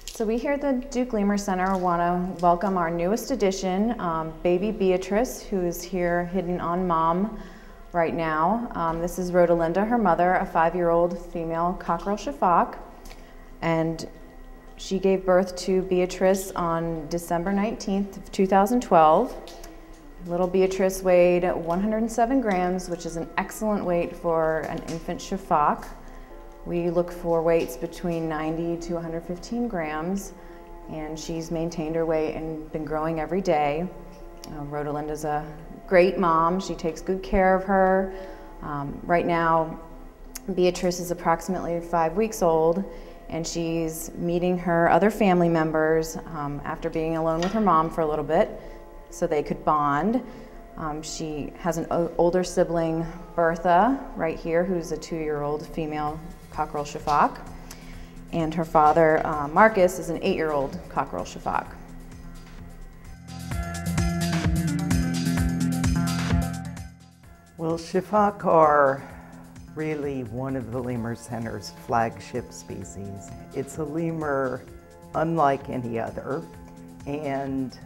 So we here at the Duke Lemur Center want to welcome our newest addition, baby Beatrice, who is here hidden on mom right now. This is Rodelinda, her mother, a 5-year-old female Coquerel Sifaka, and she gave birth to Beatrice on December 19th of 2012. Little Beatrice weighed 107 grams, which is an excellent weight for an infant Sifaka. We look for weights between 90 to 115 grams, and she's maintained her weight and been growing every day. Rodelinda's a great mom. She takes good care of her. Right now, Beatrice is approximately 5 weeks old, and she's meeting her other family members after being alone with her mom for a little bit so they could bond. She has an older sibling, Bertha, right here, who's a 2-year-old female Coquerel Sifaka, and her father, Marcus, is an 8-year-old Coquerel Sifaka. Well, Sifaka are really one of the Lemur Center's flagship species. It's a lemur unlike any other, and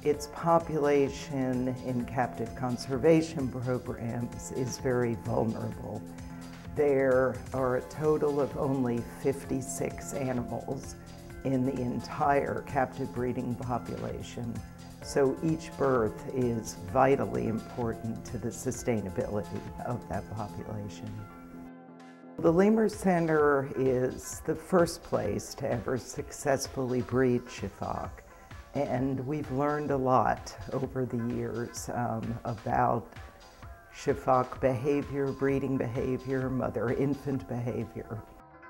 its population in captive conservation programs is very vulnerable. There are a total of only 56 animals in the entire captive breeding population, so each birth is vitally important to the sustainability of that population. The Lemur Center is the first place to ever successfully breed Sifaka, and we've learned a lot over the years about Sifaka behavior, breeding behavior, mother-infant behavior.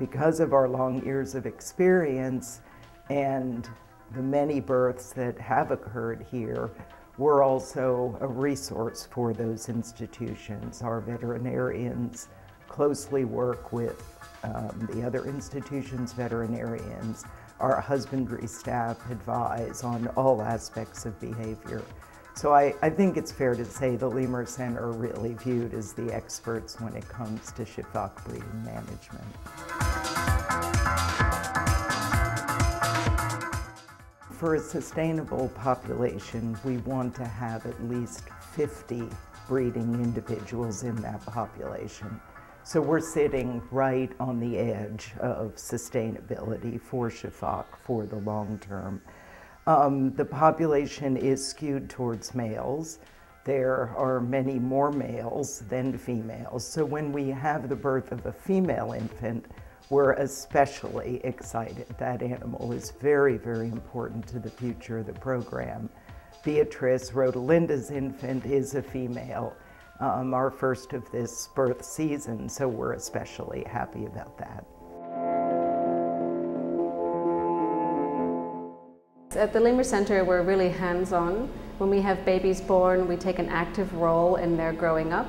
Because of our long years of experience and the many births that have occurred here, we're also a resource for those institutions. Our veterinarians closely work with the other institutions' veterinarians. Our husbandry staff advise on all aspects of behavior. So I think it's fair to say the Lemur Center are really viewed as the experts when it comes to Sifaka breeding management. For a sustainable population, we want to have at least 50 breeding individuals in that population. So we're sitting right on the edge of sustainability for Sifaka for the long term. The population is skewed towards males. There are many more males than females. So when we have the birth of a female infant, we're especially excited. That animal is very, very important to the future of the program. Beatrice, Rodelinda's infant, is a female, our first of this birth season, so we're especially happy about that. At the Lemur Center, we're really hands-on. When we have babies born, we take an active role in their growing up.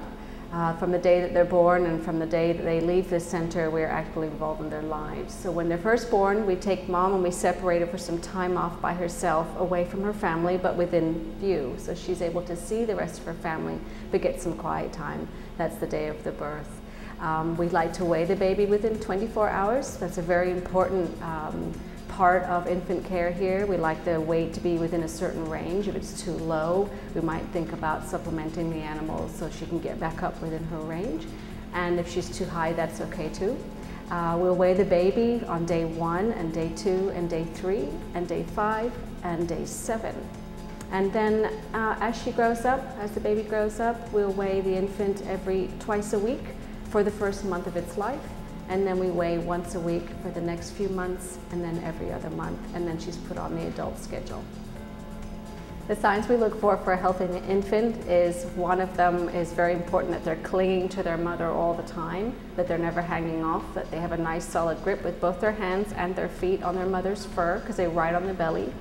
From the day that they're born and from the day that they leave this center, we're actively involved in their lives. So when they're first born, we take mom and we separate her for some time off by herself, away from her family, but within view. So she's able to see the rest of her family, but get some quiet time. That's the day of the birth. We like to weigh the baby within 24 hours. That's a very important part of infant care here. We like the weight to be within a certain range. If it's too low, we might think about supplementing the animal so she can get back up within her range. And if she's too high, that's okay too. We'll weigh the baby on day 1 and day 2 and day 3 and day 5 and day 7. And then as she grows up, as the baby grows up, we'll weigh the infant twice a week for the first month of its life. And then we weigh once a week for the next few months, and then every other month, and then she's put on the adult schedule. The signs we look for a healthy infant is, one of them is very important, that they're clinging to their mother all the time, that they're never hanging off, that they have a nice solid grip with both their hands and their feet on their mother's fur, because they ride on the belly.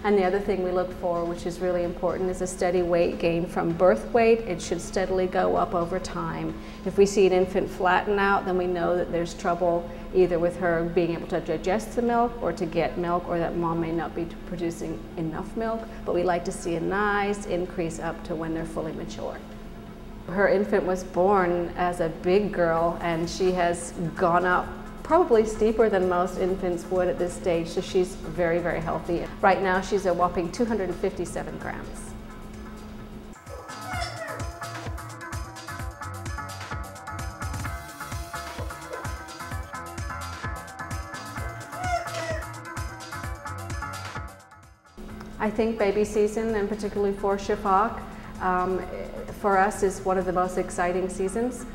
And the other thing we look for, which is really important, is a steady weight gain from birth weight. It should steadily go up over time. If we see an infant flatten out, then we know that there's trouble either with her being able to digest the milk or to get milk, or that mom may not be producing enough milk. But we like to see a nice increase up to when they're fully mature. Her infant was born as a big girl, and she has gone up probably steeper than most infants would at this stage, so she's very, very healthy. Right now she's a whopping 257 grams. I think baby season, and particularly for Sifaka, for us is one of the most exciting seasons.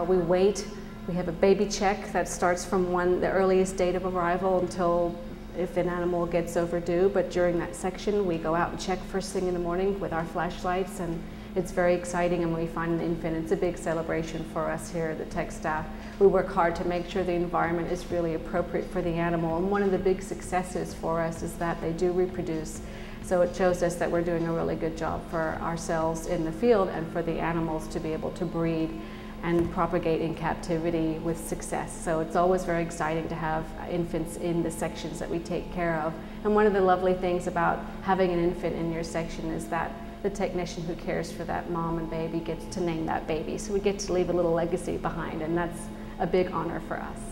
We wait, we have a baby check that starts from the earliest date of arrival until if an animal gets overdue, but during that section we go out and check first thing in the morning with our flashlights, and it's very exciting. And when we find an infant, it's a big celebration for us here at the tech staff. We work hard to make sure the environment is really appropriate for the animal, and one of the big successes for us is that they do reproduce. So it shows us that we're doing a really good job for ourselves in the field and for the animals to be able to breed and propagate in captivity with success. So it's always very exciting to have infants in the sections that we take care of. And one of the lovely things about having an infant in your section is that the technician who cares for that mom and baby gets to name that baby. So we get to leave a little legacy behind, and that's a big honor for us.